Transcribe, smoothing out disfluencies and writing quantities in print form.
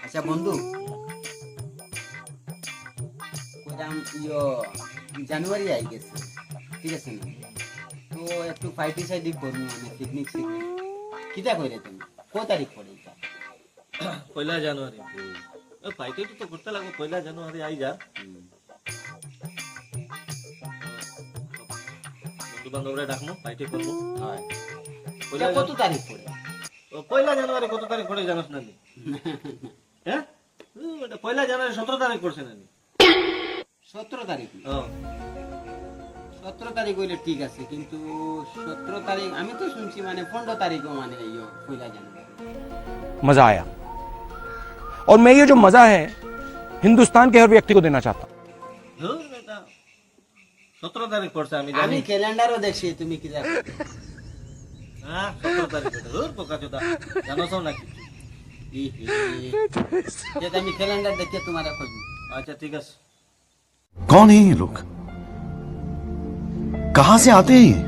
আচ্ছা বন্ধু, কইলাম জানুয়ারি আই গেছে, ঠিক আছে না? তো একটু পার্টি সাইডি করবো, মানে পিকনিক সিকনিক কিটা কইরে তুমি কয় তারিখ পড়ে এটা? 1 জানুয়ারি পাইতে তো করতে লাগবে। 1 জানুয়ারি আই যা, বন্ধু বান্ধবরা ডাকবো, পাইতে করবো। হয় পয়লা এটা কত তারিখ পড়ে? 1 জানুয়ারি কত তারিখ পড়ে জানাস না নি? হ্যাঁ, 1 জানুয়ারি 17 তারিখ পড়ছে না নি? 17 তারিখ? হ্যাঁ। 17 তারিখ হইলে ঠিক আছে, কিন্তু 17 তারিখ আমি তো শুনছি মানে 15 তারিখও মানে পয়লা জানুয়ারি। मजा आया और मैं ये जो मजा है हिंदुस्तान के हर व्यक्ति को देना चाहता हूं। ধুর, এটা 17 তারিখ পড়ছে আমি আমি জানি। ক্যালেন্ডারও দেখছি, তুমি কি জানো? হ্যাঁ, 17 তারিখ পড়ছে। ধুর বোকাচোদা, জানোসও না কিছু। আমি ক্যালেন্ডার দেখে তোমার খোঁজ। আচ্ছা ঠিক আছে। कौन है ये लोग? कहां से आते हैं ये?